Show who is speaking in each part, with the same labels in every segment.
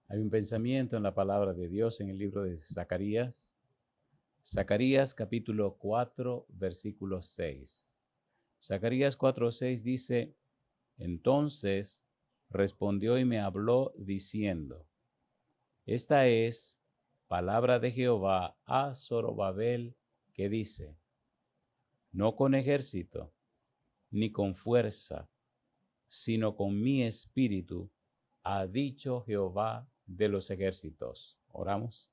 Speaker 1: Hay un pensamiento en la palabra de Dios en el libro de Zacarías. Zacarías capítulo 4, versículo 6. Zacarías 4:6 dice, entonces respondió y me habló diciendo, esta es palabra de Jehová a Zorobabel que dice, no con ejército, ni con fuerza, sino con mi espíritu, ha dicho Jehová de los ejércitos. Oramos.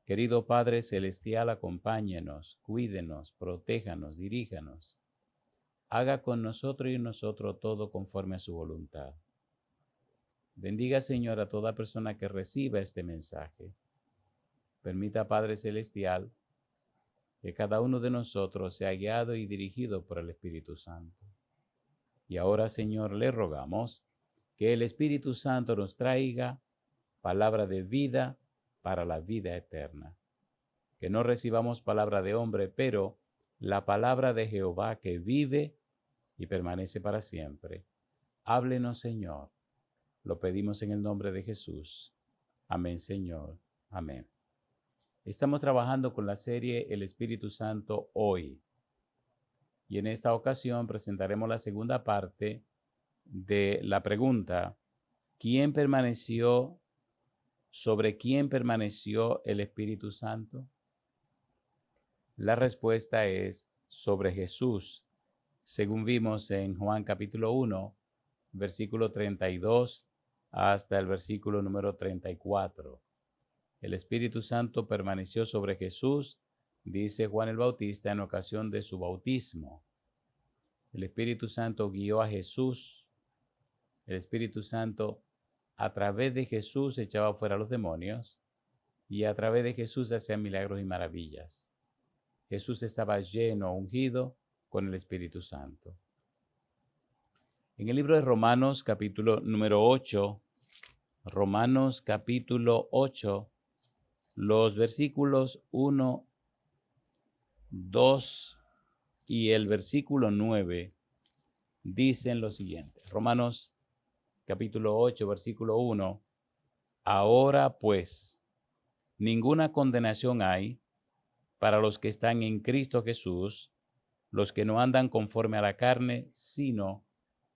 Speaker 1: Querido Padre Celestial, acompáñenos, cuídenos, protéjanos, diríjanos. Haga con nosotros y en nosotros todo conforme a su voluntad. Bendiga, Señor, a toda persona que reciba este mensaje. Permita, Padre Celestial, que cada uno de nosotros sea guiado y dirigido por el Espíritu Santo. Y ahora, Señor, le rogamos que el Espíritu Santo nos traiga palabra de vida para la vida eterna. Que no recibamos palabra de hombre, pero la palabra de Jehová que vive y permanece para siempre. Háblenos, Señor. Lo pedimos en el nombre de Jesús. Amén, Señor. Amén. Estamos trabajando con la serie El Espíritu Santo hoy. Y en esta ocasión presentaremos la segunda parte de la pregunta, ¿sobre quién permaneció el Espíritu Santo? La respuesta es sobre Jesús, según vimos en Juan capítulo 1, versículo 32 hasta el versículo número 34. El Espíritu Santo permaneció sobre Jesús, dice Juan el Bautista en ocasión de su bautismo. El Espíritu Santo guió a Jesús. El Espíritu Santo a través de Jesús echaba fuera a los demonios y a través de Jesús hacía milagros y maravillas. Jesús estaba lleno, ungido con el Espíritu Santo. En el libro de Romanos, capítulo número 8, Romanos capítulo 8, los versículos 1, 2 y el versículo 9 dicen lo siguiente. Romanos capítulo 8, versículo 1. Ahora pues, ninguna condenación hay para los que están en Cristo Jesús, los que no andan conforme a la carne, sino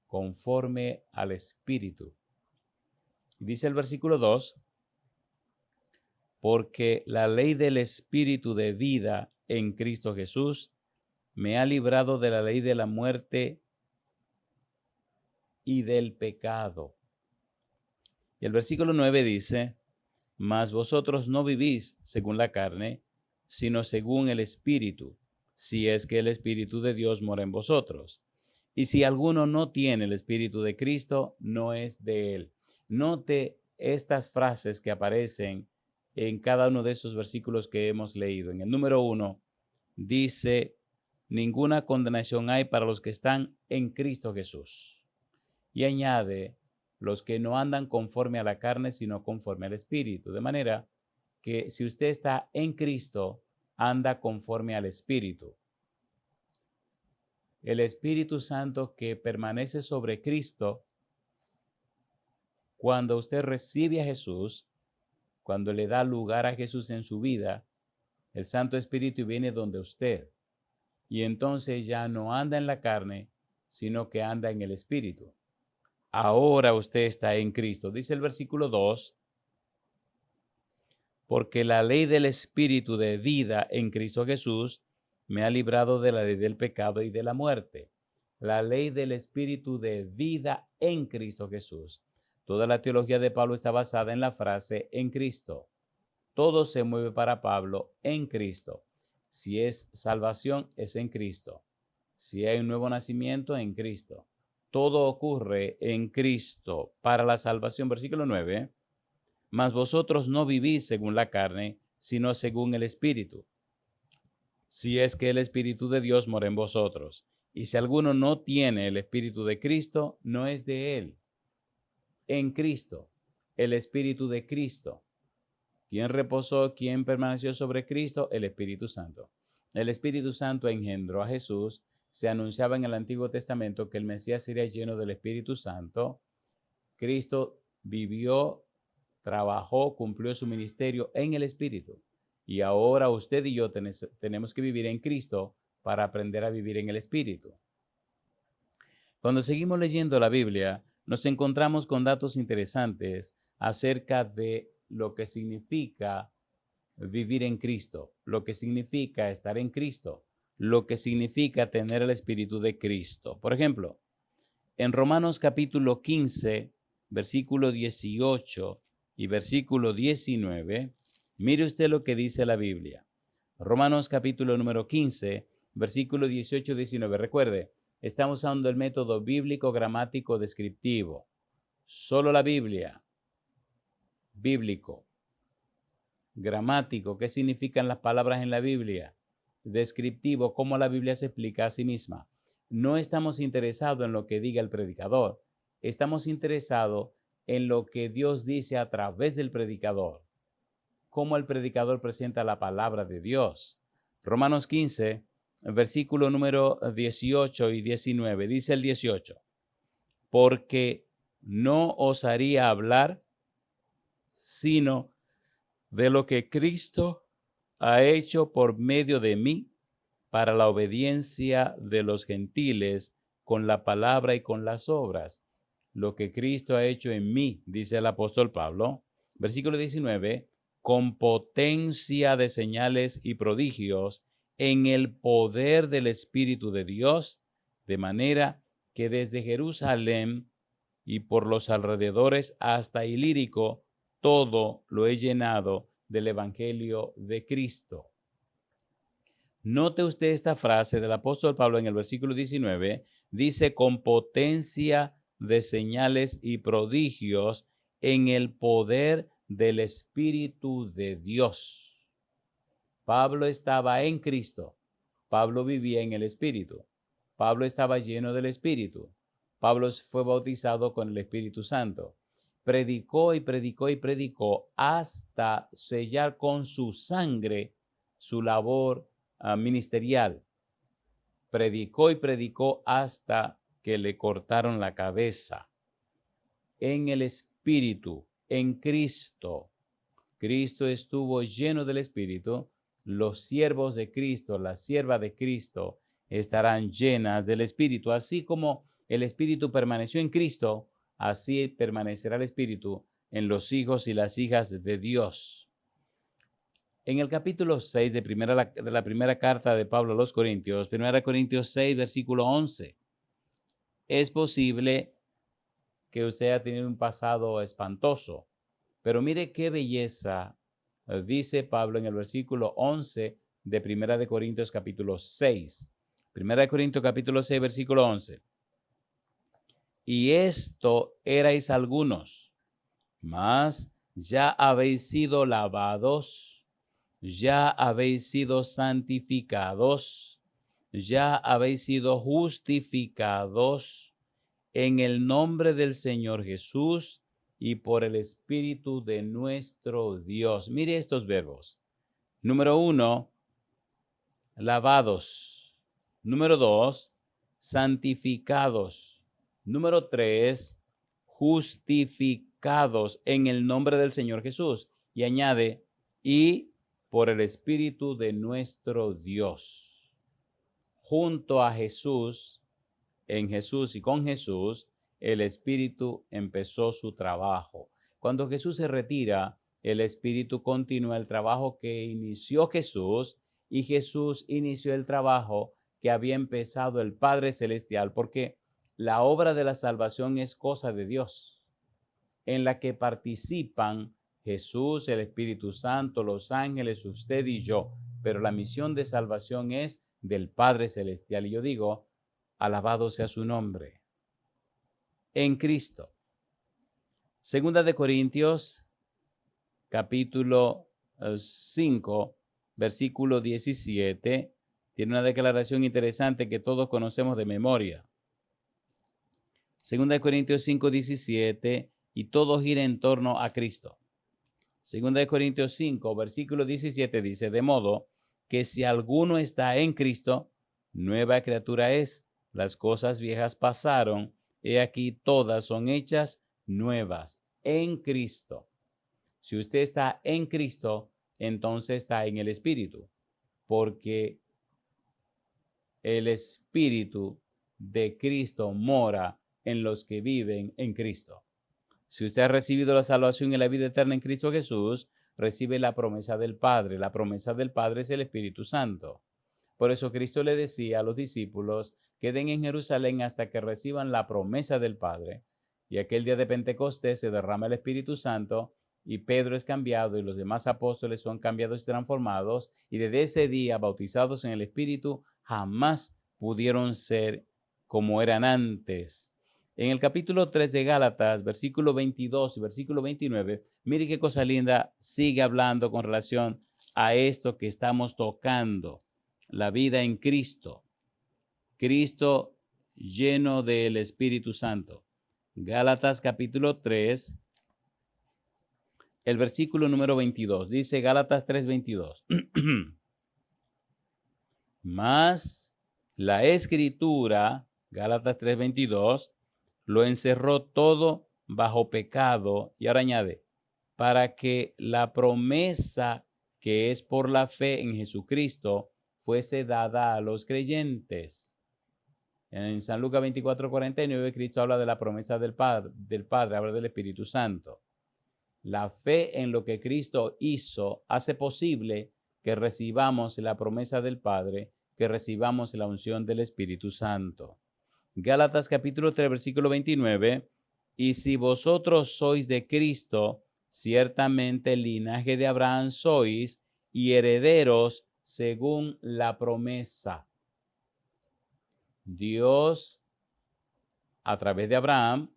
Speaker 1: conforme al Espíritu. Dice el versículo 2, porque la ley del Espíritu de vida en Cristo Jesús me ha librado de la ley de la muerte y del pecado. Y el versículo 9 dice, mas vosotros no vivís según la carne, sino según el Espíritu, si es que el Espíritu de Dios mora en vosotros. Y si alguno no tiene el Espíritu de Cristo, no es de él. Note estas frases que aparecen en cada uno de esos versículos que hemos leído. En el número 1 dice, ninguna condenación hay para los que están en Cristo Jesús. Y añade, los que no andan conforme a la carne, sino conforme al Espíritu. De manera que si usted está en Cristo, anda conforme al Espíritu. El Espíritu Santo que permanece sobre Cristo, cuando usted recibe a Jesús, cuando le da lugar a Jesús en su vida, el Santo Espíritu viene donde usted. Y entonces ya no anda en la carne, sino que anda en el Espíritu. Ahora usted está en Cristo. Dice el versículo 2, porque la ley del Espíritu de vida en Cristo Jesús me ha librado de la ley del pecado y de la muerte. La ley del Espíritu de vida en Cristo Jesús. Toda la teología de Pablo está basada en la frase en Cristo. Todo se mueve para Pablo en Cristo. Si es salvación, es en Cristo. Si hay un nuevo nacimiento, en Cristo. Todo ocurre en Cristo para la salvación. Versículo 9. Mas vosotros no vivís según la carne, sino según el Espíritu. Si es que el Espíritu de Dios mora en vosotros. Y si alguno no tiene el Espíritu de Cristo, no es de él. En Cristo, el Espíritu de Cristo. ¿Quién reposó? ¿Quién permaneció sobre Cristo? El Espíritu Santo. El Espíritu Santo engendró a Jesús. Se anunciaba en el Antiguo Testamento que el Mesías sería lleno del Espíritu Santo. Cristo vivió, trabajó, cumplió su ministerio en el Espíritu. Y ahora usted y yo tenemos que vivir en Cristo para aprender a vivir en el Espíritu. Cuando seguimos leyendo la Biblia, nos encontramos con datos interesantes acerca de lo que significa vivir en Cristo, lo que significa estar en Cristo, lo que significa tener el Espíritu de Cristo. Por ejemplo, en Romanos capítulo 15, versículo 18 y versículo 19, mire usted lo que dice la Biblia. Romanos capítulo número 15, versículo 18 y 19. Recuerde, estamos usando el método bíblico gramático descriptivo. Solo la Biblia. Bíblico. Gramático. ¿Qué significan las palabras en la Biblia? Descriptivo. ¿Cómo la Biblia se explica a sí misma? No estamos interesados en lo que diga el predicador. Estamos interesados en lo que Dios dice a través del predicador. Cómo el predicador presenta la palabra de Dios. Romanos 15, versículo número 18 y 19. Dice el 18. Porque no osaría hablar sino de lo que Cristo ha hecho por medio de mí para la obediencia de los gentiles con la palabra y con las obras. Lo que Cristo ha hecho en mí, dice el apóstol Pablo. Versículo 19, con potencia de señales y prodigios en el poder del Espíritu de Dios, de manera que desde Jerusalén y por los alrededores hasta Ilírico, todo lo he llenado del Evangelio de Cristo. Note usted esta frase del apóstol Pablo en el versículo 19, dice con potencia de señales y prodigios en el poder del Espíritu de Dios. Pablo estaba en Cristo. Pablo vivía en el Espíritu. Pablo estaba lleno del Espíritu. Pablo fue bautizado con el Espíritu Santo. Predicó y predicó y predicó hasta sellar con su sangre su labor ministerial. Predicó y predicó hasta que le cortaron la cabeza. En el Espíritu, en Cristo. Cristo estuvo lleno del Espíritu. Los siervos de Cristo, las siervas de Cristo estarán llenas del Espíritu. Así como el Espíritu permaneció en Cristo, así permanecerá el Espíritu en los hijos y las hijas de Dios. En el capítulo 6 de la primera carta de Pablo a los Corintios, 1 Corintios 6, versículo 11, es posible que usted haya tenido un pasado espantoso, pero mire qué belleza dice Pablo en el versículo 11 de 1 Corintios capítulo 6. 1 Corintios capítulo 6, versículo 11. Y esto erais algunos, mas ya habéis sido lavados, ya habéis sido santificados, ya habéis sido justificados en el nombre del Señor Jesús y por el Espíritu de nuestro Dios. Mire estos verbos. Número 1, lavados. Número 2, santificados. Número 3, justificados en el nombre del Señor Jesús. Y añade, y por el Espíritu de nuestro Dios. Junto a Jesús, en Jesús y con Jesús, el Espíritu empezó su trabajo. Cuando Jesús se retira, el Espíritu continúa el trabajo que inició Jesús y Jesús inició el trabajo que había empezado el Padre Celestial, porque la obra de la salvación es cosa de Dios, en la que participan Jesús, el Espíritu Santo, los ángeles, usted y yo, pero la misión de salvación es del Padre Celestial. Y yo digo, alabado sea su nombre. En Cristo. Segunda de Corintios, capítulo 5, versículo 17, tiene una declaración interesante que todos conocemos de memoria. Segunda de Corintios 5, 17, y todo gira en torno a Cristo. Segunda de Corintios 5, versículo 17 dice, de modo que si alguno está en Cristo, nueva criatura es. Las cosas viejas pasaron, he aquí todas son hechas nuevas en Cristo. Si usted está en Cristo, entonces está en el Espíritu, porque el Espíritu de Cristo mora en los que viven en Cristo. Si usted ha recibido la salvación y la vida eterna en Cristo Jesús, recibe la promesa del Padre. La promesa del Padre es el Espíritu Santo. Por eso Cristo le decía a los discípulos, queden en Jerusalén hasta que reciban la promesa del Padre. Y aquel día de Pentecostés se derrama el Espíritu Santo y Pedro es cambiado y los demás apóstoles son cambiados y transformados. Y desde ese día, bautizados en el Espíritu, jamás pudieron ser como eran antes. En el capítulo 3 de Gálatas, versículo 22 y versículo 29, mire qué cosa linda sigue hablando con relación a esto que estamos tocando, la vida en Cristo. Cristo lleno del Espíritu Santo. Gálatas capítulo 3, el versículo número 22. Dice Gálatas 3:22. Mas la Escritura, Gálatas 3:22, lo encerró todo bajo pecado. Y ahora añade, para que la promesa que es por la fe en Jesucristo fuese dada a los creyentes. En San Lucas 24:49, Cristo habla de la promesa del Padre, habla del Espíritu Santo. La fe en lo que Cristo hizo hace posible que recibamos la promesa del Padre, que recibamos la unción del Espíritu Santo. Gálatas capítulo 3, versículo 29, y si vosotros sois de Cristo, ciertamente el linaje de Abraham sois y herederos según la promesa. Dios, a través de Abraham,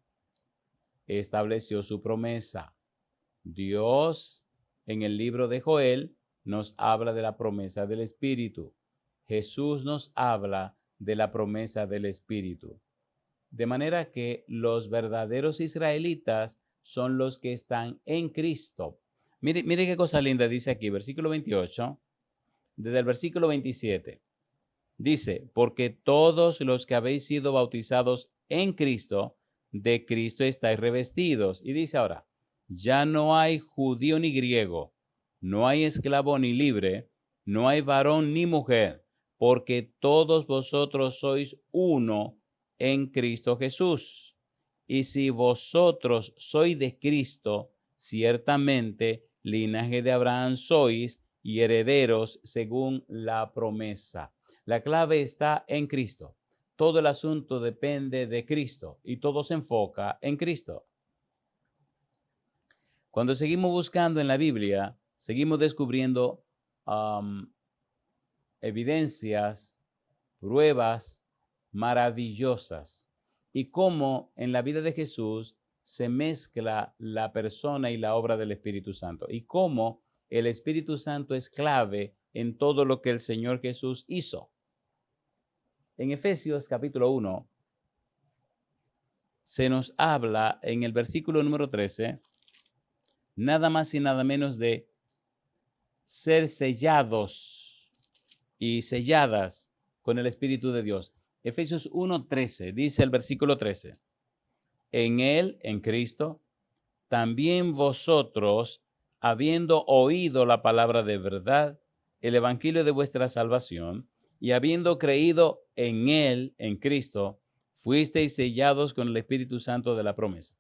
Speaker 1: estableció su promesa. Dios, en el libro de Joel, nos habla de la promesa del Espíritu. Jesús nos habla de la promesa del Espíritu. De manera que los verdaderos israelitas son los que están en Cristo. Mire qué cosa linda dice aquí, versículo 28, desde el versículo 27. Dice, porque todos los que habéis sido bautizados en Cristo, de Cristo estáis revestidos. Y dice ahora, ya no hay judío ni griego, no hay esclavo ni libre, no hay varón ni mujer, porque todos vosotros sois uno en Cristo Jesús. Y si vosotros sois de Cristo, ciertamente linaje de Abraham sois y herederos según la promesa. La clave está en Cristo. Todo el asunto depende de Cristo y todo se enfoca en Cristo. Cuando seguimos buscando en la Biblia, seguimos descubriendo evidencias, pruebas maravillosas y cómo en la vida de Jesús se mezcla la persona y la obra del Espíritu Santo y cómo el Espíritu Santo es clave en todo lo que el Señor Jesús hizo. En Efesios capítulo 1 se nos habla en el versículo número 13 nada más y nada menos de ser sellados y selladas con el Espíritu de Dios. Efesios 1:13 dice el versículo 13, en Él, en Cristo, también vosotros, habiendo oído la palabra de verdad, el evangelio de vuestra salvación, y habiendo creído en Él, en Cristo, fuisteis sellados con el Espíritu Santo de la promesa.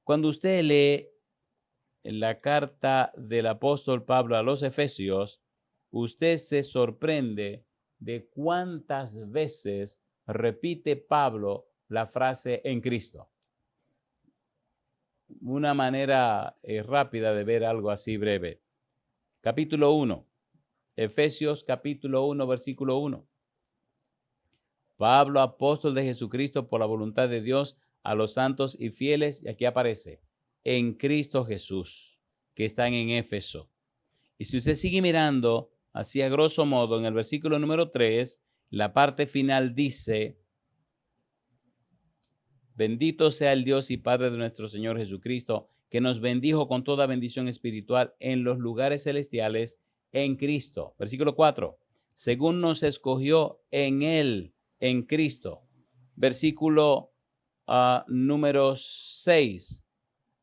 Speaker 1: Cuando usted lee la carta del apóstol Pablo a los Efesios, usted se sorprende de cuántas veces repite Pablo la frase en Cristo. Una manera rápida de ver algo así breve. Capítulo 1, Efesios capítulo 1, versículo 1. Pablo, apóstol de Jesucristo por la voluntad de Dios, a los santos y fieles, y aquí aparece, en Cristo Jesús, que están en Éfeso. Y si usted sigue mirando, así a grosso modo, en el versículo número 3, la parte final dice, bendito sea el Dios y Padre de nuestro Señor Jesucristo, que nos bendijo con toda bendición espiritual en los lugares celestiales en Cristo. Versículo 4, según nos escogió en Él, en Cristo. Versículo número 6,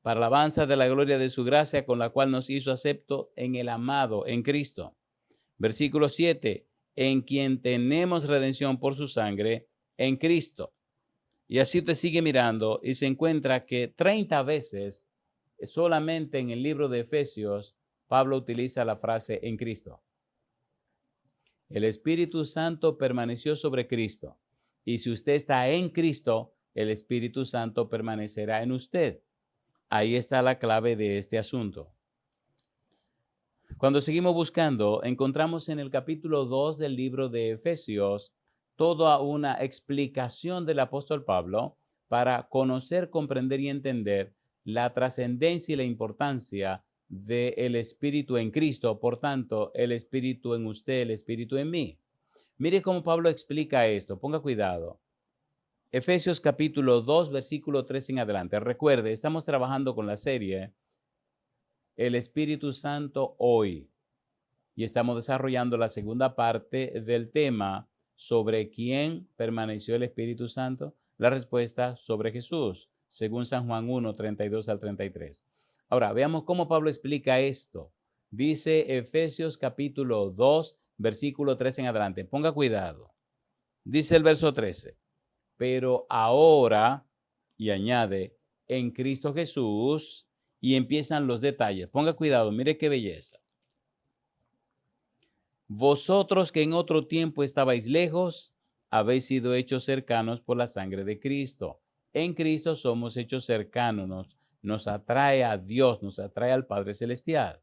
Speaker 1: para alabanza de la gloria de su gracia, con la cual nos hizo acepto en el amado, en Cristo. Versículo 7, en quien tenemos redención por su sangre, en Cristo. Y así usted sigue mirando y se encuentra que 30 veces solamente en el libro de Efesios, Pablo utiliza la frase en Cristo. El Espíritu Santo permaneció sobre Cristo. Y si usted está en Cristo, el Espíritu Santo permanecerá en usted. Ahí está la clave de este asunto. Cuando seguimos buscando, encontramos en el capítulo 2 del libro de Efesios toda una explicación del apóstol Pablo para conocer, comprender y entender la trascendencia y la importancia del Espíritu en Cristo, por tanto, el Espíritu en usted, el Espíritu en mí. Mire cómo Pablo explica esto, ponga cuidado. Efesios capítulo 2, versículo 3 en adelante. Recuerde, estamos trabajando con la serie El Espíritu Santo hoy y estamos desarrollando la segunda parte del tema sobre quién permaneció el Espíritu Santo. La respuesta sobre Jesús, según San Juan 1, 32 al 33. Ahora, veamos cómo Pablo explica esto. Dice Efesios capítulo 2, versículo 3 en adelante. Ponga cuidado. Dice el verso 13. Pero ahora, y añade, en Cristo Jesús, y empiezan los detalles. Ponga cuidado, mire qué belleza. Vosotros que en otro tiempo estabais lejos, habéis sido hechos cercanos por la sangre de Cristo. En Cristo somos hechos cercanos, nos atrae a Dios, nos atrae al Padre Celestial.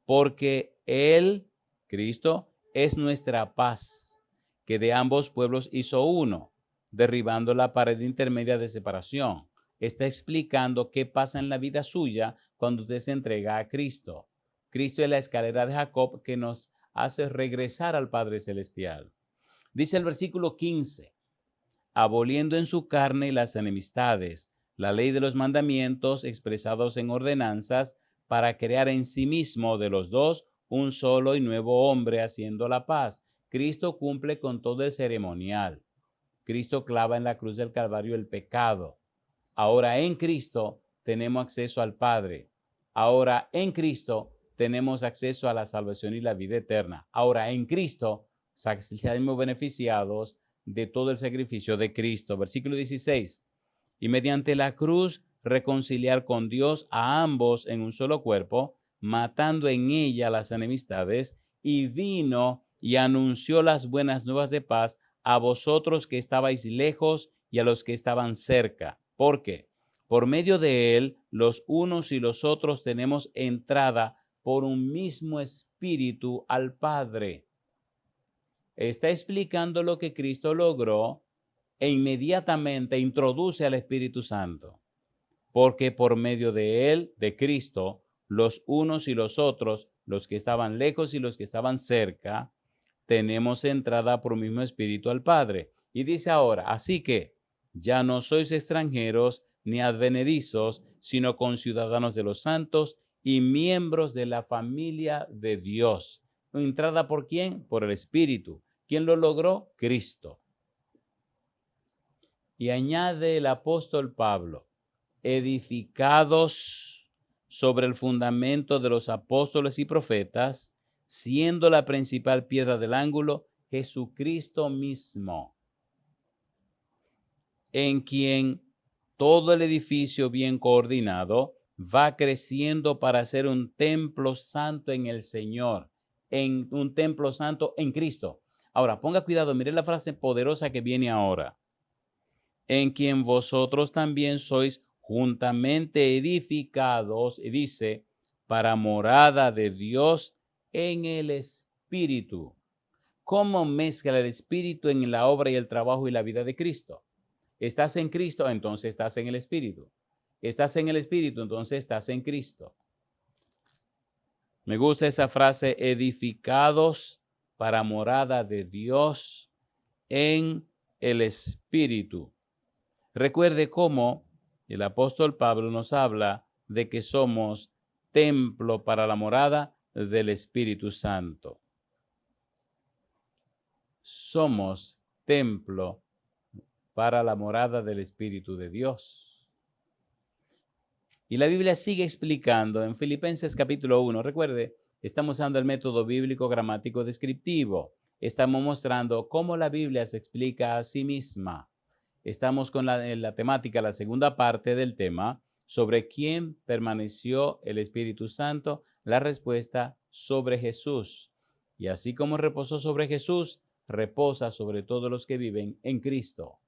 Speaker 1: Porque Él, Cristo, es nuestra paz, que de ambos pueblos hizo uno, derribando la pared intermedia de separación. Está explicando qué pasa en la vida suya cuando usted se entrega a Cristo. Cristo es la escalera de Jacob que nos hace regresar al Padre Celestial. Dice el versículo 15, aboliendo en su carne las enemistades, la ley de los mandamientos expresados en ordenanzas, para crear en sí mismo de los dos un solo y nuevo hombre, haciendo la paz. Cristo cumple con todo el ceremonial. Cristo clava en la cruz del Calvario el pecado. Ahora en Cristo tenemos acceso al Padre. Ahora en Cristo tenemos acceso a la salvación y la vida eterna. Ahora en Cristo salimos beneficiados de todo el sacrificio de Cristo. Versículo 16. Y mediante la cruz reconciliar con Dios a ambos en un solo cuerpo, matando en ella las enemistades, y vino y anunció las buenas nuevas de paz a vosotros que estabais lejos y a los que estaban cerca. ¿Por qué? Por medio de él, los unos y los otros tenemos entrada por un mismo espíritu al Padre. Está explicando lo que Cristo logró e inmediatamente introduce al Espíritu Santo. Porque por medio de él, de Cristo, los unos y los otros, los que estaban lejos y los que estaban cerca, tenemos entrada por un mismo espíritu al Padre. Y dice ahora, así que ya no sois extranjeros ni advenedizos, sino conciudadanos de los santos y miembros de la familia de Dios. ¿Entrada por quién? Por el Espíritu. ¿Quién lo logró? Cristo. Y añade el apóstol Pablo, edificados sobre el fundamento de los apóstoles y profetas, siendo la principal piedra del ángulo Jesucristo mismo, en quien todo el edificio bien coordinado va creciendo para ser un templo santo en el Señor, en un templo santo en Cristo. Ahora, ponga cuidado, mire la frase poderosa que viene ahora. En quien vosotros también sois juntamente edificados, y dice, para morada de Dios en el Espíritu. ¿Cómo mezcla el Espíritu en la obra y el trabajo y la vida de Cristo? Estás en Cristo, entonces estás en el Espíritu. Estás en el Espíritu, entonces estás en Cristo. Me gusta esa frase, edificados para morada de Dios en el Espíritu. Recuerde cómo el apóstol Pablo nos habla de que somos templo para la morada del Espíritu Santo. Somos templo para la morada del Espíritu de Dios. Y la Biblia sigue explicando en Filipenses capítulo 1. Recuerde, estamos usando el método bíblico gramático descriptivo. Estamos mostrando cómo la Biblia se explica a sí misma. Estamos con la temática, la segunda parte del tema, sobre quién permaneció el Espíritu Santo. La respuesta, sobre Jesús. Y así como reposó sobre Jesús, reposa sobre todos los que viven en Cristo.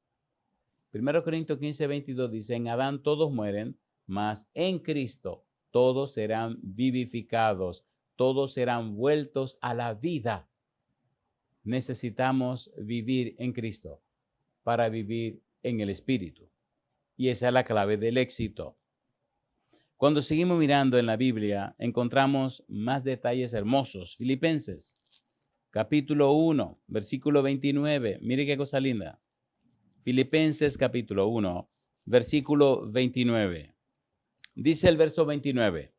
Speaker 1: 1 Corintios 15:22 dice, en Adán todos mueren, mas en Cristo todos serán vivificados, todos serán vueltos a la vida. Necesitamos vivir en Cristo para vivir en el Espíritu. Y esa es la clave del éxito. Cuando seguimos mirando en la Biblia, encontramos más detalles hermosos. Filipenses, capítulo 1, versículo 29. Mire qué cosa linda. Filipenses, capítulo 1, versículo 29. Dice el verso 29,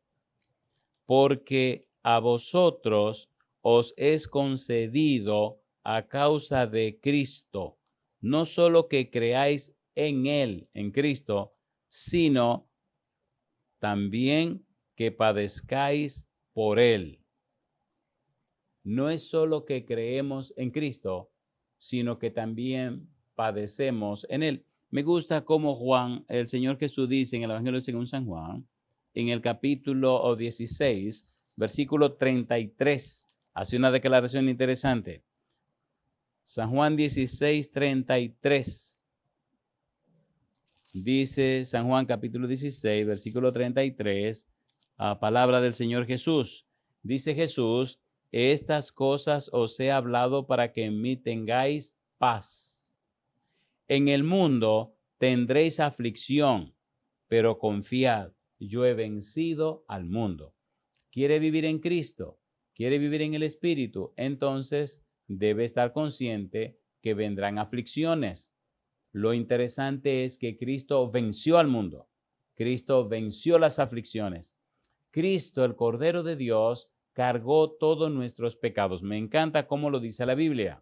Speaker 1: porque a vosotros os es concedido a causa de Cristo, no solo que creáis en Él, en Cristo, sino también que padezcáis por Él. No es solo que creemos en Cristo, sino que también padecemos en Él. Me gusta cómo Juan, el Señor Jesús dice en el Evangelio según San Juan, en el capítulo 16, versículo 33, hace una declaración interesante. San Juan 16, 33. Dice San Juan capítulo 16, versículo 33, a palabra del Señor Jesús. Dice Jesús, estas cosas os he hablado para que en mí tengáis paz. En el mundo tendréis aflicción, pero confiad, yo he vencido al mundo. ¿Quiere vivir en Cristo? ¿Quiere vivir en el Espíritu? Entonces debe estar consciente que vendrán aflicciones. Lo interesante es que Cristo venció al mundo. Cristo venció las aflicciones. Cristo, el Cordero de Dios, cargó todos nuestros pecados. Me encanta cómo lo dice la Biblia.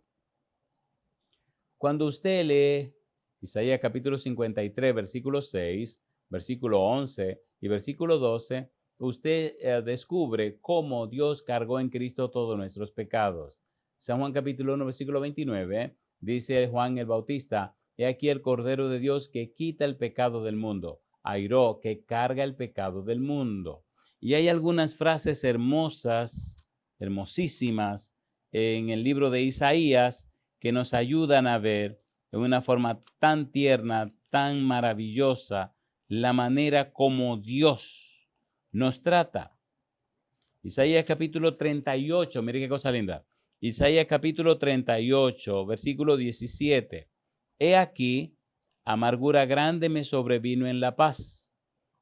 Speaker 1: Cuando usted lee Isaías capítulo 53, versículo 6, versículo 11 y versículo 12, usted descubre cómo Dios cargó en Cristo todos nuestros pecados. San Juan capítulo 1, versículo 29, dice Juan el Bautista, he aquí el Cordero de Dios que quita el pecado del mundo. Airó, que carga el pecado del mundo. Y hay algunas frases hermosas, hermosísimas, en el libro de Isaías que nos ayudan a ver de una forma tan tierna, tan maravillosa, la manera como Dios nos trata. Isaías capítulo 38, mire qué cosa linda. Isaías capítulo 38, versículo 17. He aquí, amargura grande me sobrevino en la paz,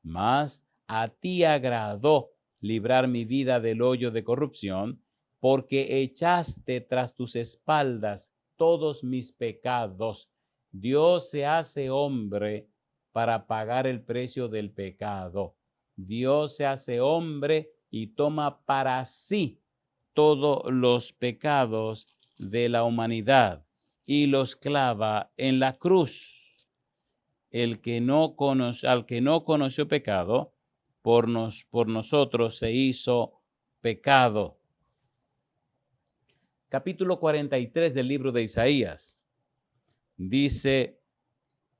Speaker 1: mas a ti agradó librar mi vida del hoyo de corrupción, porque echaste tras tus espaldas todos mis pecados. Dios se hace hombre para pagar el precio del pecado. Dios se hace hombre y toma para sí todos los pecados de la humanidad y los clava en la cruz. Al que no conoció pecado, por nosotros se hizo pecado. Capítulo 43 del libro de Isaías. Dice,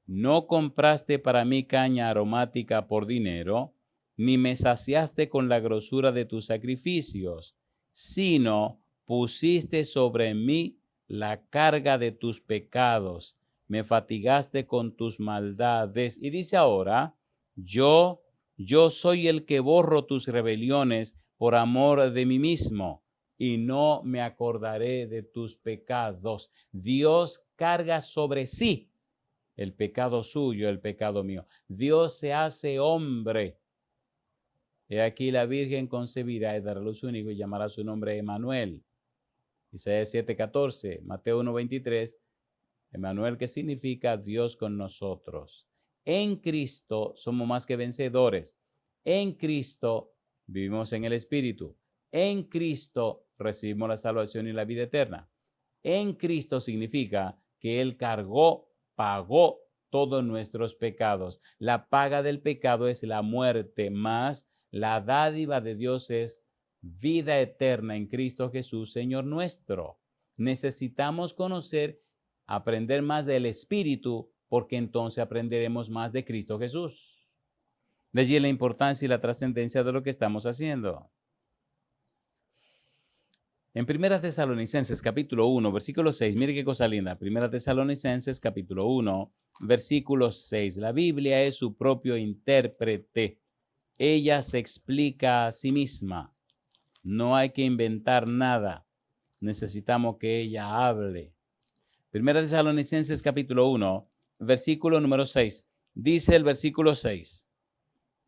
Speaker 1: no compraste para mí caña aromática por dinero, ni me saciaste con la grosura de tus sacrificios, sino pusiste sobre mí la carga de tus pecados, me fatigaste con tus maldades. Y dice ahora, yo soy el que borro tus rebeliones por amor de mí mismo, y no me acordaré de tus pecados. Dios carga sobre sí el pecado suyo, el pecado mío. Dios se hace hombre. He aquí la Virgen concebirá y dará a luz único y llamará su nombre Emmanuel. Isaías 7:14, Mateo 1:23, Emmanuel, que significa Dios con nosotros. En Cristo somos más que vencedores. En Cristo vivimos en el Espíritu. En Cristo recibimos la salvación y la vida eterna. En Cristo significa que Él cargó, pagó todos nuestros pecados. La paga del pecado es la muerte, mas la dádiva de Dios es vida eterna en Cristo Jesús, Señor nuestro. Necesitamos conocer, aprender más del Espíritu, porque entonces aprenderemos más de Cristo Jesús. De allí la importancia y la trascendencia de lo que estamos haciendo. En 1 Tesalonicenses capítulo 1, versículo 6, mire qué cosa linda. 1 Tesalonicenses capítulo 1, versículo 6. La Biblia es su propio intérprete. Ella se explica a sí misma. No hay que inventar nada. Necesitamos que ella hable. 1 Tesalonicenses capítulo 1, versículo número 6. Dice el versículo 6.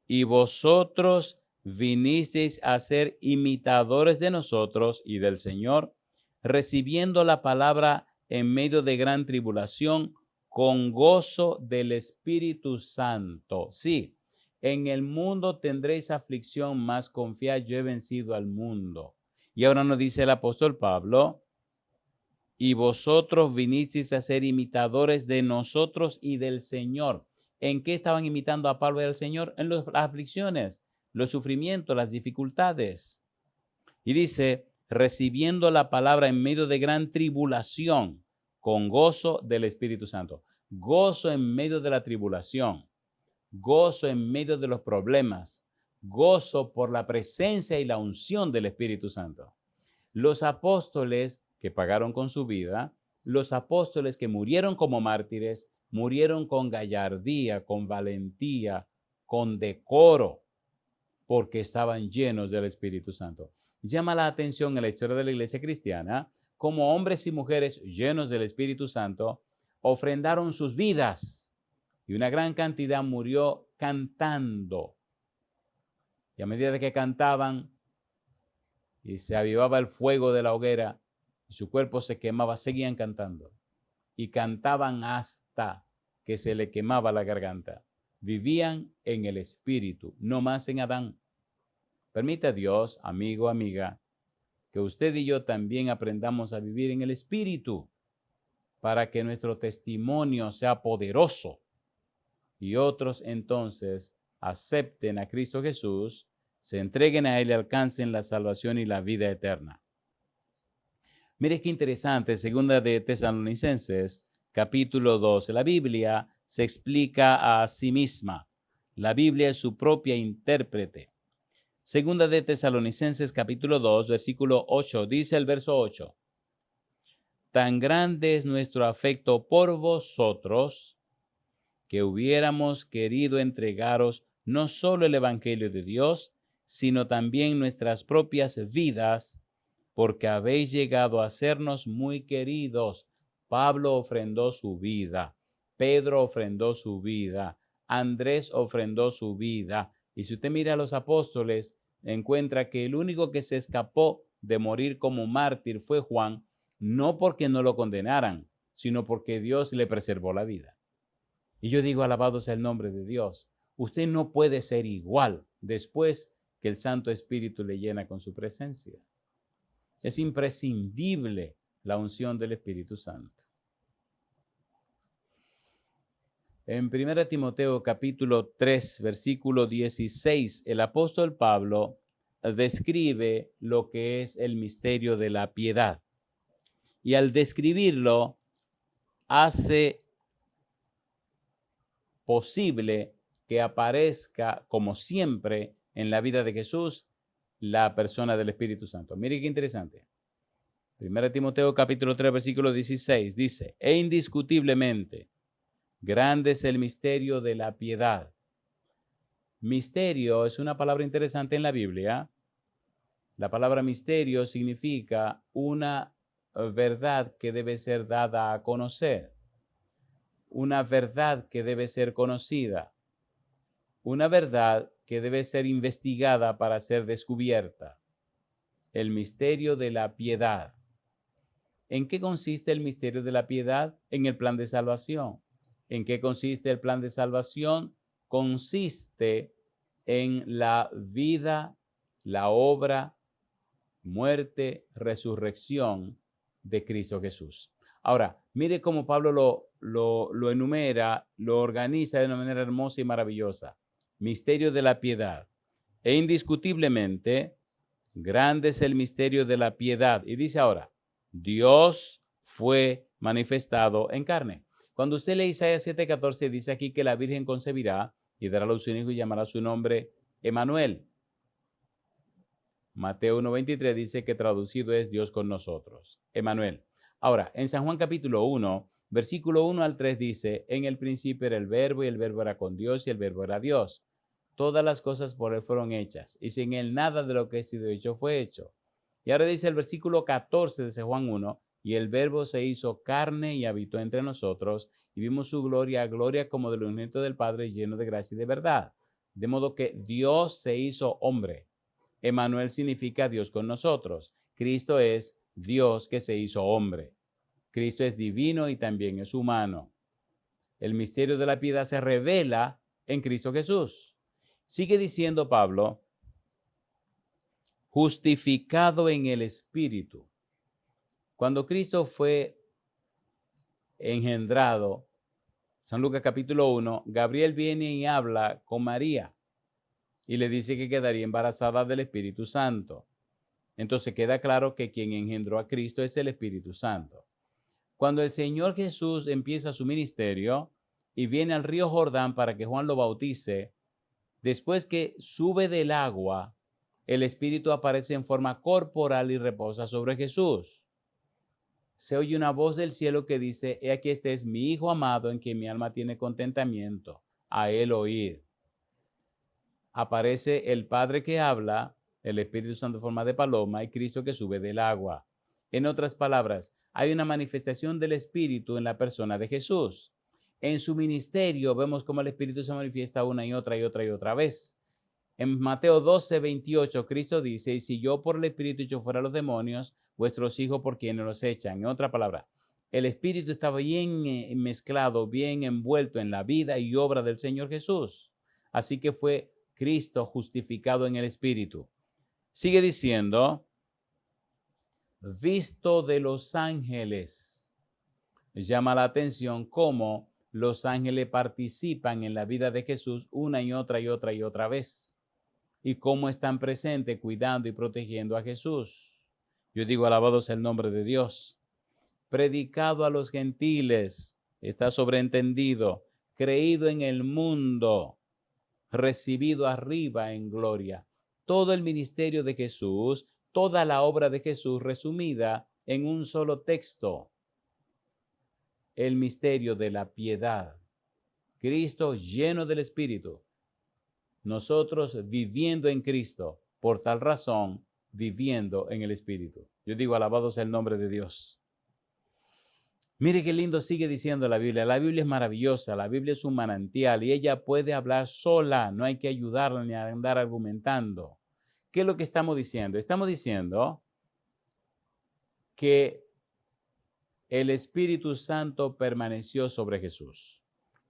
Speaker 1: Y vosotros vinisteis a ser imitadores de nosotros y del Señor, recibiendo la palabra en medio de gran tribulación, con gozo del Espíritu Santo. Sí, en el mundo tendréis aflicción, mas confiad, yo he vencido al mundo. Y ahora nos dice el apóstol Pablo, y vosotros vinisteis a ser imitadores de nosotros y del Señor. ¿En qué estaban imitando a Pablo y al Señor? En las aflicciones, los sufrimientos, las dificultades. Y dice, recibiendo la palabra en medio de gran tribulación, con gozo del Espíritu Santo. Gozo en medio de la tribulación, gozo en medio de los problemas, gozo por la presencia y la unción del Espíritu Santo. Los apóstoles que pagaron con su vida, los apóstoles que murieron como mártires, murieron con gallardía, con valentía, con decoro, porque estaban llenos del Espíritu Santo. Llama la atención en la historia de la iglesia cristiana cómo hombres y mujeres llenos del Espíritu Santo ofrendaron sus vidas y una gran cantidad murió cantando. Y a medida que cantaban y se avivaba el fuego de la hoguera y su cuerpo se quemaba, seguían cantando. Y cantaban hasta que se le quemaba la garganta. Vivían en el Espíritu, no más en Adán. Permita Dios, amigo, amiga, que usted y yo también aprendamos a vivir en el Espíritu para que nuestro testimonio sea poderoso y otros entonces acepten a Cristo Jesús, se entreguen a Él y alcancen la salvación y la vida eterna. Mire qué interesante, segunda de Tesalonicenses, capítulo 12. La Biblia se explica a sí misma. La Biblia es su propia intérprete. Segunda de Tesalonicenses, capítulo 2, versículo 8, dice el verso 8. Tan grande es nuestro afecto por vosotros, que hubiéramos querido entregaros no solo el Evangelio de Dios, sino también nuestras propias vidas, porque habéis llegado a sernos muy queridos. Pablo ofrendó su vida, Pedro ofrendó su vida, Andrés ofrendó su vida. Y si usted mira a los apóstoles, encuentra que el único que se escapó de morir como mártir fue Juan, no porque no lo condenaran, sino porque Dios le preservó la vida. Y yo digo, alabado sea el nombre de Dios. Usted no puede ser igual después que el Santo Espíritu le llena con su presencia. Es imprescindible la unción del Espíritu Santo. En 1 Timoteo capítulo 3, versículo 16, el apóstol Pablo describe lo que es el misterio de la piedad. Y al describirlo, hace posible que aparezca, como siempre, en la vida de Jesús, la persona del Espíritu Santo. Mire qué interesante. 1 Timoteo capítulo 3, versículo 16 dice, e indiscutiblemente, grande es el misterio de la piedad. Misterio es una palabra interesante en la Biblia. La palabra misterio significa una verdad que debe ser dada a conocer, una verdad que debe ser conocida, una verdad que debe ser investigada para ser descubierta. El misterio de la piedad. ¿En qué consiste el misterio de la piedad? En el plan de salvación. ¿En qué consiste el plan de salvación? Consiste en la vida, la obra, muerte, resurrección de Cristo Jesús. Ahora, mire cómo Pablo lo enumera, lo organiza de una manera hermosa y maravillosa. Misterio de la piedad. E indiscutiblemente, grande es el misterio de la piedad. Y dice ahora, Dios fue manifestado en carne. Cuando usted lee Isaías 7:14, dice aquí que la Virgen concebirá y dará a luz un hijo y llamará su nombre Emanuel. Mateo 1:23 dice que traducido es Dios con nosotros, Emanuel. Ahora, en San Juan capítulo 1, versículo 1 al 3 dice, en el principio era el verbo y el verbo era con Dios y el verbo era Dios. Todas las cosas por él fueron hechas y sin él nada de lo que ha sido hecho fue hecho. Y ahora dice el versículo 14 de San Juan 1, y el verbo se hizo carne y habitó entre nosotros y vimos su gloria, gloria como del unigénito del Padre lleno de gracia y de verdad. De modo que Dios se hizo hombre. Emanuel significa Dios con nosotros. Cristo es Dios que se hizo hombre. Cristo es divino y también es humano. El misterio de la piedad se revela en Cristo Jesús. Sigue diciendo Pablo, justificado en el Espíritu. Cuando Cristo fue engendrado, San Lucas capítulo 1, Gabriel viene y habla con María y le dice que quedaría embarazada del Espíritu Santo. Entonces queda claro que quien engendró a Cristo es el Espíritu Santo. Cuando el Señor Jesús empieza su ministerio y viene al río Jordán para que Juan lo bautice, después que sube del agua, el Espíritu aparece en forma corporal y reposa sobre Jesús. Se oye una voz del cielo que dice, he aquí este es mi Hijo amado en quien mi alma tiene contentamiento, a él oír. Aparece el Padre que habla, el Espíritu Santo en forma de paloma y Cristo que sube del agua. En otras palabras, hay una manifestación del Espíritu en la persona de Jesús. En su ministerio vemos cómo el Espíritu se manifiesta una y otra y otra y otra vez. En Mateo 12:28, Cristo dice, y si yo por el Espíritu echo fuera los demonios, vuestros hijos por quienes los echan. En otra palabra, el Espíritu estaba bien mezclado, bien envuelto en la vida y obra del Señor Jesús. Así que fue Cristo justificado en el Espíritu. Sigue diciendo, visto de los ángeles. Llama la atención cómo los ángeles participan en la vida de Jesús una y otra y otra y otra vez. Y cómo están presentes cuidando y protegiendo a Jesús. Yo digo, alabado sea el nombre de Dios. Predicado a los gentiles, está sobreentendido, creído en el mundo, recibido arriba en gloria. Todo el ministerio de Jesús, toda la obra de Jesús resumida en un solo texto. El misterio de la piedad. Cristo lleno del Espíritu. Nosotros viviendo en Cristo, por tal razón, viviendo en el Espíritu. Yo digo, alabado sea el nombre de Dios. Mire qué lindo sigue diciendo la Biblia. La Biblia es maravillosa, la Biblia es un manantial y ella puede hablar sola, no hay que ayudarla ni a andar argumentando. ¿Qué es lo que estamos diciendo? Estamos diciendo que el Espíritu Santo permaneció sobre Jesús.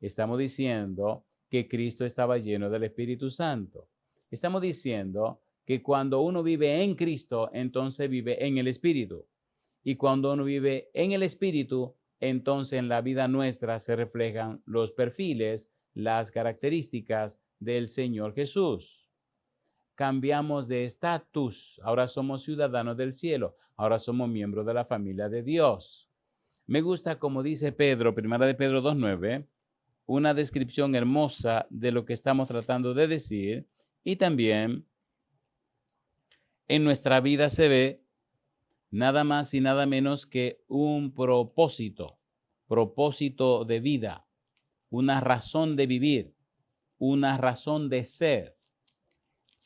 Speaker 1: Estamos diciendo que Cristo estaba lleno del Espíritu Santo. Estamos diciendo que cuando uno vive en Cristo, entonces vive en el Espíritu. Y cuando uno vive en el Espíritu, entonces en la vida nuestra se reflejan los perfiles, las características del Señor Jesús. Cambiamos de estatus. Ahora somos ciudadanos del cielo. Ahora somos miembros de la familia de Dios. Me gusta como dice Pedro, primera de Pedro 2:9, una descripción hermosa de lo que estamos tratando de decir y también en nuestra vida se ve nada más y nada menos que un propósito de vida, una razón de vivir, una razón de ser.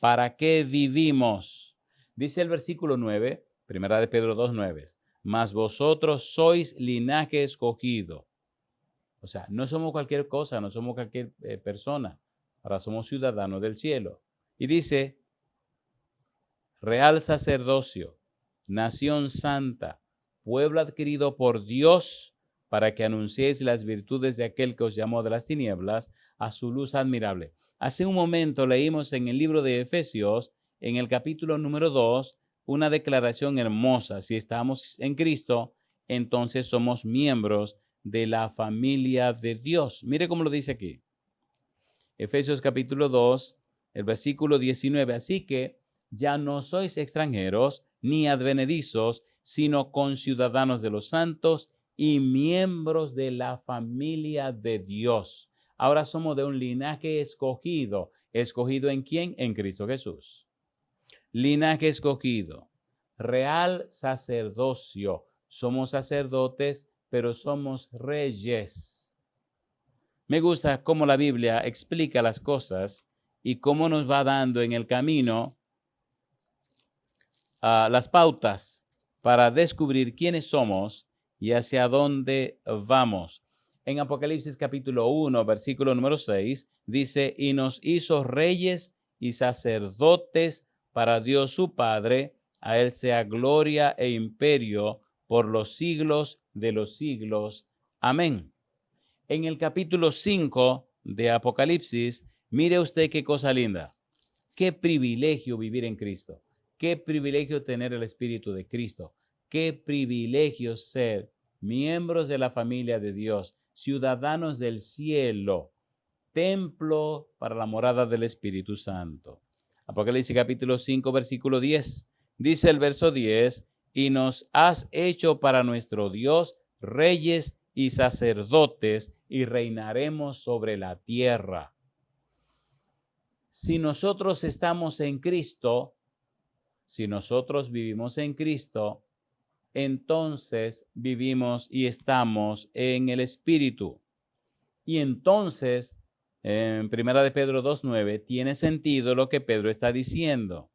Speaker 1: ¿Para qué vivimos? Dice el versículo 9, primera de Pedro 2:9, mas vosotros sois linaje escogido. O sea, no somos cualquier cosa, no somos cualquier persona. Ahora somos ciudadanos del cielo. Y dice, real sacerdocio, nación santa, pueblo adquirido por Dios para que anunciéis las virtudes de aquel que os llamó de las tinieblas a su luz admirable. Hace un momento leímos en el libro de Efesios, en el capítulo número 2, una declaración hermosa. Si estamos en Cristo, entonces somos miembros de la familia de Dios. Mire cómo lo dice aquí. Efesios capítulo 2, el versículo 19. Así que ya no sois extranjeros ni advenedizos, sino conciudadanos de los santos y miembros de la familia de Dios. Ahora somos de un linaje escogido. ¿Escogido en quién? En Cristo Jesús. Linaje escogido. Real sacerdocio. Somos sacerdotes, pero somos reyes. Me gusta cómo la Biblia explica las cosas y cómo nos va dando en el camino las pautas para descubrir quiénes somos y hacia dónde vamos. En Apocalipsis capítulo 1, versículo número 6, dice, y nos hizo reyes y sacerdotes para Dios su Padre, a él sea gloria e imperio por los siglos de los siglos. Amén. En el capítulo 5 de Apocalipsis, mire usted qué cosa linda. Qué privilegio vivir en Cristo. Qué privilegio tener el Espíritu de Cristo. Qué privilegio ser miembros de la familia de Dios, ciudadanos del cielo, templo para la morada del Espíritu Santo. Apocalipsis capítulo 5, versículo 10. Dice el verso 10, y nos has hecho para nuestro Dios reyes y sacerdotes y reinaremos sobre la tierra. Si nosotros estamos en Cristo, si nosotros vivimos en Cristo, entonces vivimos y estamos en el Espíritu. Y entonces, en 1 de Pedro 2:9, tiene sentido lo que Pedro está diciendo.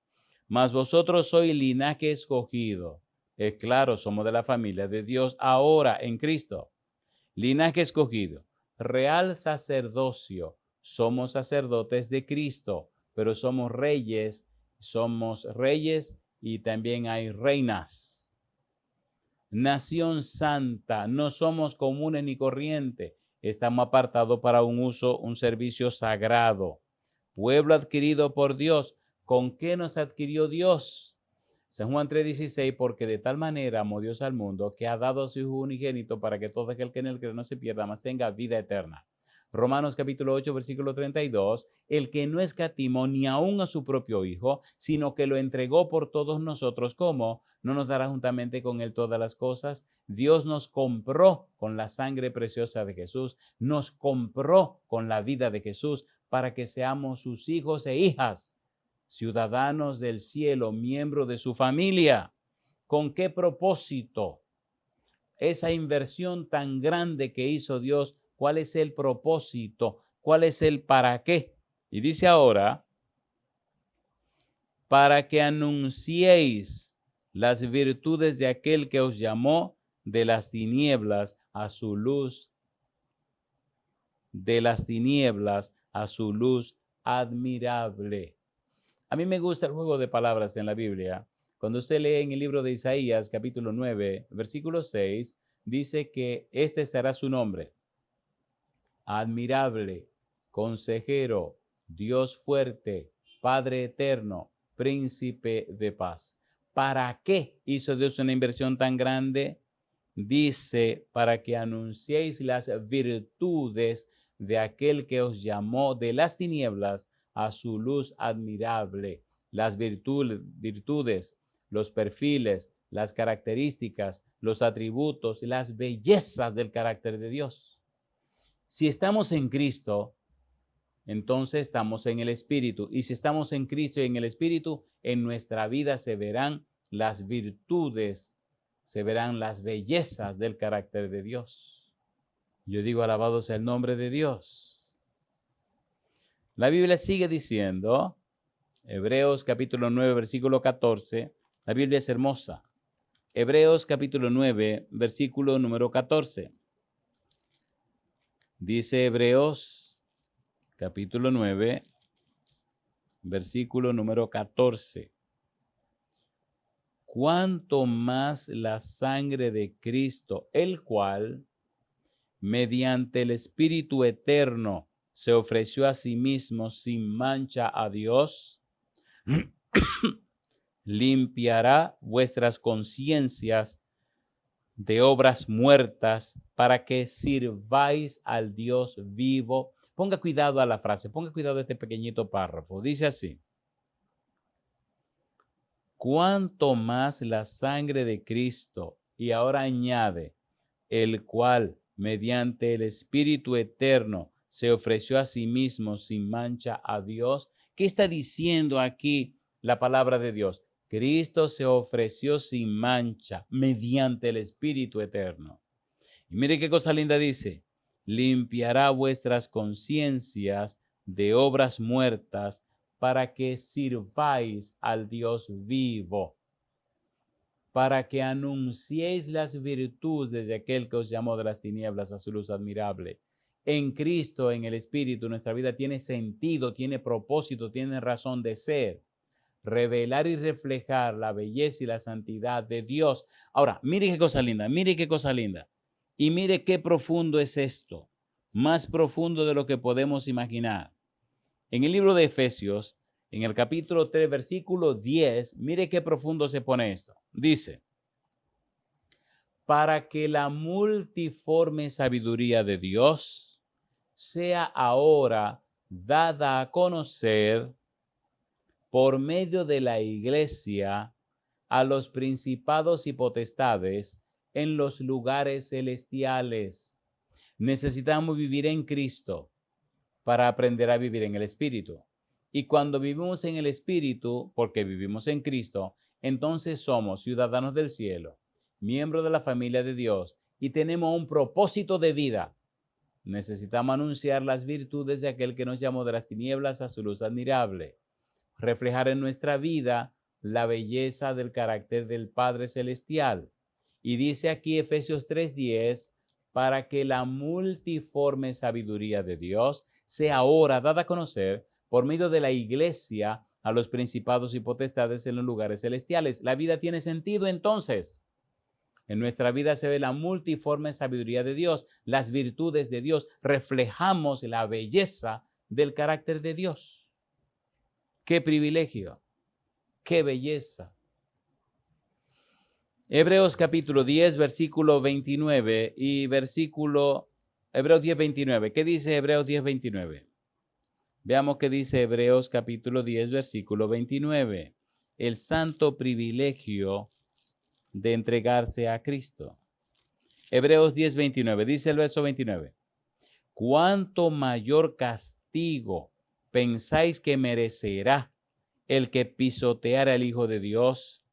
Speaker 1: Mas vosotros sois linaje escogido. Es claro, somos de la familia de Dios ahora en Cristo. Linaje escogido, real sacerdocio. Somos sacerdotes de Cristo, pero somos reyes y también hay reinas. Nación santa, no somos comunes ni corriente, estamos apartados para un servicio sagrado. Pueblo adquirido por Dios. ¿Con qué nos adquirió Dios? San Juan 3:16, porque de tal manera amó Dios al mundo que ha dado a su Hijo unigénito para que todo aquel que en él cree no se pierda, mas tenga vida eterna. Romanos capítulo 8, versículo 32, el que no escatimó ni aun a su propio Hijo, sino que lo entregó por todos nosotros, ¿cómo? ¿No nos dará juntamente con él todas las cosas? Dios nos compró con la sangre preciosa de Jesús, nos compró con la vida de Jesús para que seamos sus hijos e hijas, ciudadanos del cielo, miembros de su familia. ¿Con qué propósito? Esa inversión tan grande que hizo Dios, ¿cuál es el propósito? ¿Cuál es el para qué? Y dice ahora, para que anunciéis las virtudes de aquel que os llamó de las tinieblas a su luz, de las tinieblas a su luz admirable. A mí me gusta el juego de palabras en la Biblia. Cuando usted lee en el libro de Isaías, capítulo 9, versículo 6, dice que este será su nombre: admirable, consejero, Dios fuerte, Padre eterno, príncipe de paz. ¿Para qué hizo Dios una inversión tan grande? Dice, para que anunciéis las virtudes de aquel que os llamó de las tinieblas a su luz admirable. Las virtudes, los perfiles, las características, los atributos y las bellezas del carácter de Dios. Si estamos en Cristo, entonces estamos en el Espíritu. Y si estamos en Cristo y en el Espíritu, en nuestra vida se verán las virtudes, se verán las bellezas del carácter de Dios. Yo digo, alabado sea el nombre de Dios. La Biblia sigue diciendo, Hebreos capítulo 9, versículo 14, la Biblia es hermosa. Hebreos capítulo 9, versículo número 14. Dice Hebreos capítulo 9, versículo número 14. Cuanto más la sangre de Cristo, el cual, mediante el Espíritu eterno, se ofreció a sí mismo sin mancha a Dios, limpiará vuestras conciencias de obras muertas para que sirváis al Dios vivo. Ponga cuidado a la frase, ponga cuidado a este pequeñito párrafo. Dice así: cuanto más la sangre de Cristo, y ahora añade, el cual mediante el Espíritu eterno se ofreció a sí mismo sin mancha a Dios. ¿Qué está diciendo aquí la palabra de Dios? Cristo se ofreció sin mancha mediante el Espíritu eterno. Y mire qué cosa linda dice: limpiará vuestras conciencias de obras muertas para que sirváis al Dios vivo, para que anunciéis las virtudes de aquel que os llamó de las tinieblas a su luz admirable. En Cristo, en el Espíritu, nuestra vida tiene sentido, tiene propósito, tiene razón de ser. Revelar y reflejar la belleza y la santidad de Dios. Ahora, mire qué cosa linda, mire qué cosa linda. Y mire qué profundo es esto, más profundo de lo que podemos imaginar. En el libro de Efesios, en el capítulo 3, versículo 10, mire qué profundo se pone esto. Dice: para que la multiforme sabiduría de Dios sea ahora dada a conocer por medio de la iglesia a los principados y potestades en los lugares celestiales. Necesitamos vivir en Cristo para aprender a vivir en el Espíritu. Y cuando vivimos en el Espíritu, porque vivimos en Cristo, entonces somos ciudadanos del cielo, miembros de la familia de Dios y tenemos un propósito de vida. Necesitamos anunciar las virtudes de aquel que nos llamó de las tinieblas a su luz admirable. Reflejar en nuestra vida la belleza del carácter del Padre Celestial. Y dice aquí Efesios 3:10, para que la multiforme sabiduría de Dios sea ahora dada a conocer por medio de la iglesia a los principados y potestades en los lugares celestiales. La vida tiene sentido entonces. En nuestra vida se ve la multiforme sabiduría de Dios, las virtudes de Dios. Reflejamos la belleza del carácter de Dios. ¡Qué privilegio! ¡Qué belleza! Hebreos capítulo 10, versículo 29 y Hebreos 10, 29. ¿Qué dice Hebreos 10, 29? Veamos qué dice Hebreos capítulo 10, versículo 29. El santo privilegio de entregarse a Cristo. Hebreos 10, 29. Dice el verso 29. ¿Cuánto mayor castigo pensáis que merecerá el que pisoteara al Hijo de Dios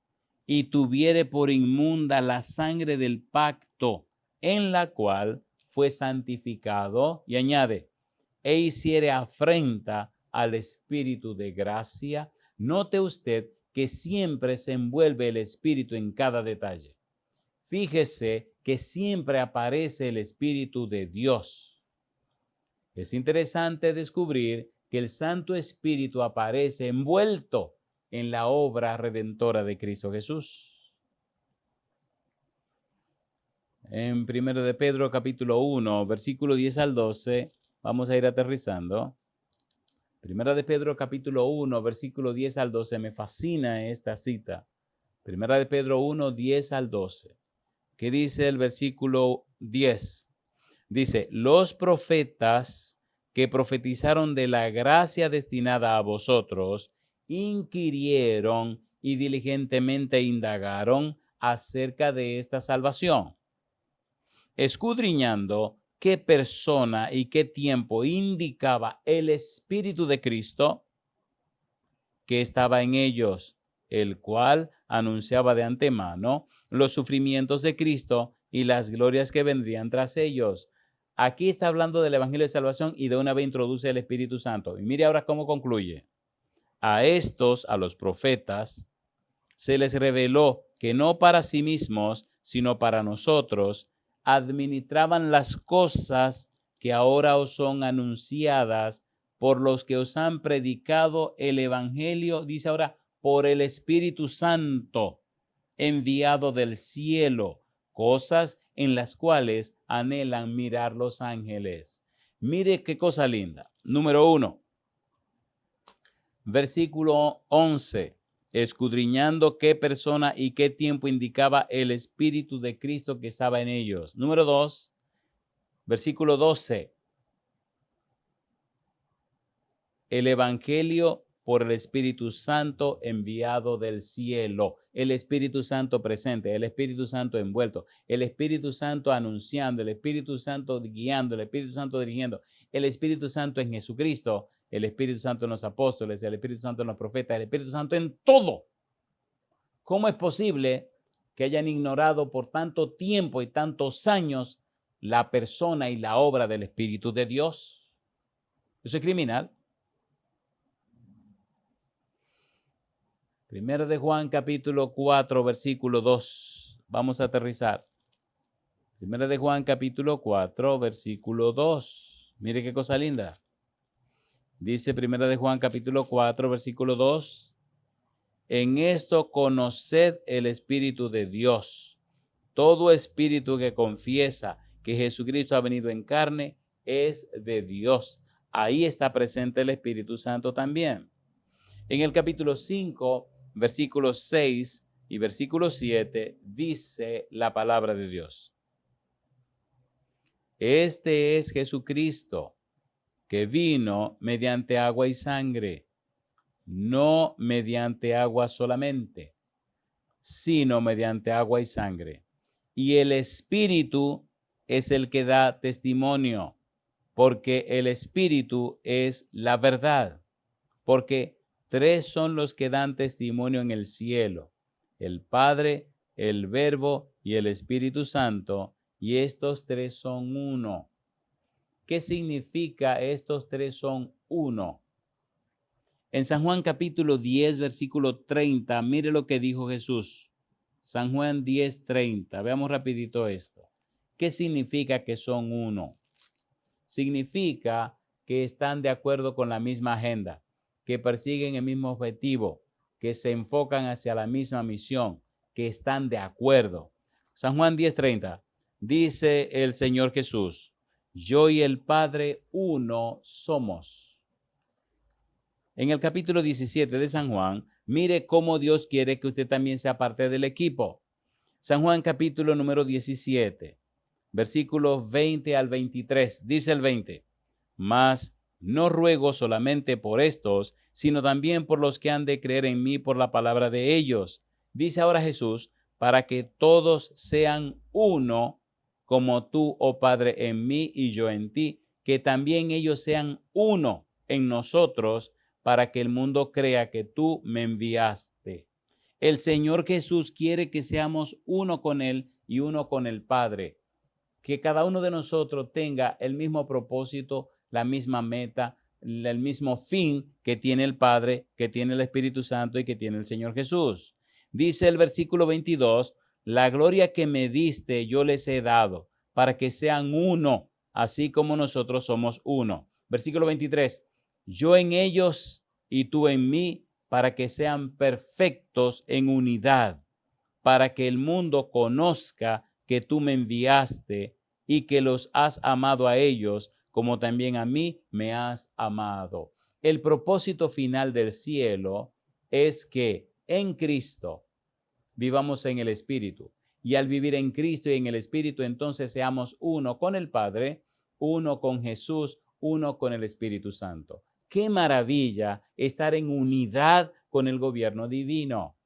Speaker 1: y tuviere por inmunda la sangre del pacto en la cual fue santificado? Y añade, e hiciere afrenta al Espíritu de gracia? Note usted que siempre se envuelve el Espíritu en cada detalle. Fíjese que siempre aparece el Espíritu de Dios. Es interesante descubrir que el Santo Espíritu aparece envuelto en la obra redentora de Cristo Jesús. En 1 de Pedro capítulo 1, versículo 10 al 12, vamos a ir aterrizando. 1 de Pedro capítulo 1, versículo 10 al 12, me fascina esta cita. 1 de Pedro 1, 10 al 12. ¿Qué dice el versículo 10? Dice, los profetas que profetizaron de la gracia destinada a vosotros, inquirieron y diligentemente indagaron acerca de esta salvación, escudriñando qué persona y qué tiempo indicaba el Espíritu de Cristo que estaba en ellos, el cual anunciaba de antemano los sufrimientos de Cristo y las glorias que vendrían tras ellos. Aquí está hablando del Evangelio de Salvación y de una vez introduce el Espíritu Santo. Y mire ahora cómo concluye. A estos, a los profetas, se les reveló que no para sí mismos, sino para nosotros, administraban las cosas que ahora os son anunciadas por los que os han predicado el Evangelio, dice ahora, por el Espíritu Santo, enviado del cielo, cosas en las cuales anhelan mirar los ángeles. Mire qué cosa linda. Número 1, versículo 11. escudriñando qué persona y qué tiempo indicaba el Espíritu de Cristo que estaba en ellos. Número 2, versículo 12. El Evangelio por el Espíritu Santo enviado del cielo. El Espíritu Santo presente, el Espíritu Santo envuelto, el Espíritu Santo anunciando, el Espíritu Santo guiando, el Espíritu Santo dirigiendo, el Espíritu Santo en Jesucristo, el Espíritu Santo en los apóstoles, el Espíritu Santo en los profetas, el Espíritu Santo en todo. ¿Cómo es posible que hayan ignorado por tanto tiempo y tantos años la persona y la obra del Espíritu de Dios? Eso es criminal. Primero de Juan capítulo 4, versículo 2. Vamos a aterrizar. Primero de Juan capítulo 4, versículo 2. Mire qué cosa linda. Dice Primero de Juan capítulo 4, versículo 2. En esto conoced el Espíritu de Dios. Todo espíritu que confiesa que Jesucristo ha venido en carne es de Dios. Ahí está presente el Espíritu Santo también. En el capítulo 5, versículos 6 y versículo 7, dice la palabra de Dios. Este es Jesucristo, que vino mediante agua y sangre, no mediante agua solamente, sino mediante agua y sangre. Y el Espíritu es el que da testimonio, porque el Espíritu es la verdad, porque tres son los que dan testimonio en el cielo: el Padre, el Verbo y el Espíritu Santo, y estos tres son uno. ¿Qué significa estos tres son uno? En San Juan capítulo 10, versículo 30, mire lo que dijo Jesús. San Juan 10, 30. Veamos rapidito esto. ¿Qué significa que son uno? Significa que están de acuerdo con la misma agenda, que persiguen el mismo objetivo, que se enfocan hacia la misma misión, que están de acuerdo. San Juan 10:30, dice el Señor Jesús: yo y el Padre uno somos. En el capítulo 17 de San Juan, mire cómo Dios quiere que usted también sea parte del equipo. San Juan capítulo número 17, versículos 20 al 23, dice el 20: mas no ruego solamente por estos, sino también por los que han de creer en mí por la palabra de ellos. Dice ahora Jesús: para que todos sean uno, como tú, oh Padre, en mí y yo en ti, que también ellos sean uno en nosotros, para que el mundo crea que tú me enviaste. El Señor Jesús quiere que seamos uno con Él y uno con el Padre, que cada uno de nosotros tenga el mismo propósito, la misma meta, el mismo fin que tiene el Padre, que tiene el Espíritu Santo y que tiene el Señor Jesús. Dice el versículo 22, la gloria que me diste yo les he dado, para que sean uno, así como nosotros somos uno. Versículo 23, yo en ellos y tú en mí, para que sean perfectos en unidad, para que el mundo conozca que tú me enviaste y que los has amado a ellos, como también a mí me has amado. El propósito final del cielo es que en Cristo vivamos en el Espíritu. Y al vivir en Cristo y en el Espíritu, entonces seamos uno con el Padre, uno con Jesús, uno con el Espíritu Santo. ¡Qué maravilla estar en unidad con el gobierno divino!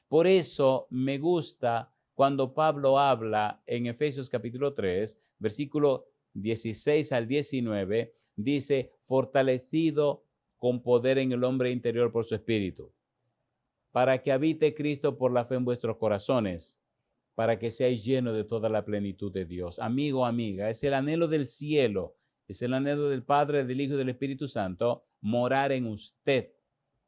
Speaker 1: Por eso me gusta cuando Pablo habla en Efesios capítulo 3, versículo 16 al 19, dice: fortalecido con poder en el hombre interior por su espíritu, para que habite Cristo por la fe en vuestros corazones, para que seáis llenos de toda la plenitud de Dios. Amigo, amiga, es el anhelo del cielo, es el anhelo del Padre, del Hijo y del Espíritu Santo, morar en usted,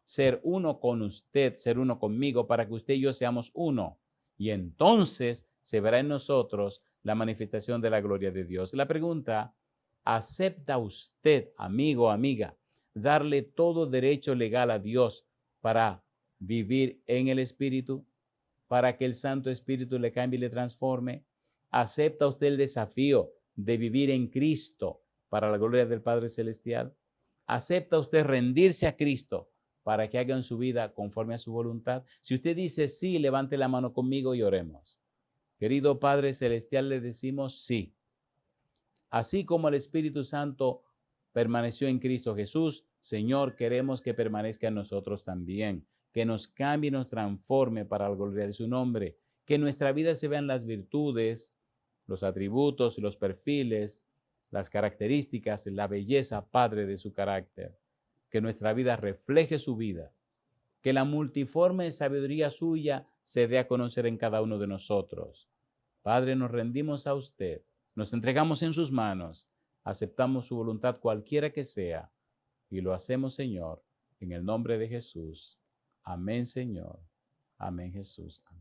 Speaker 1: ser uno con usted, ser uno conmigo, para que usted y yo seamos uno. Y entonces se verá en nosotros la manifestación de la gloria de Dios. La pregunta: ¿acepta usted, amigo o amiga, darle todo derecho legal a Dios para vivir en el Espíritu, para que el Santo Espíritu le cambie y le transforme? ¿Acepta usted el desafío de vivir en Cristo para la gloria del Padre Celestial? ¿Acepta usted rendirse a Cristo para que hagan su vida conforme a su voluntad? Si usted dice sí, levante la mano conmigo y oremos. Querido Padre Celestial, le decimos sí. Así como el Espíritu Santo permaneció en Cristo Jesús, Señor, queremos que permanezca en nosotros también, que nos cambie y nos transforme para la gloria de su nombre, que en nuestra vida se vean las virtudes, los atributos, los perfiles, las características, la belleza, Padre, de su carácter, que nuestra vida refleje su vida, que la multiforme sabiduría suya se dé a conocer en cada uno de nosotros. Padre, nos rendimos a usted, nos entregamos en sus manos, aceptamos su voluntad cualquiera que sea, y lo hacemos, Señor, en el nombre de Jesús. Amén, Señor. Amén, Jesús. Amén.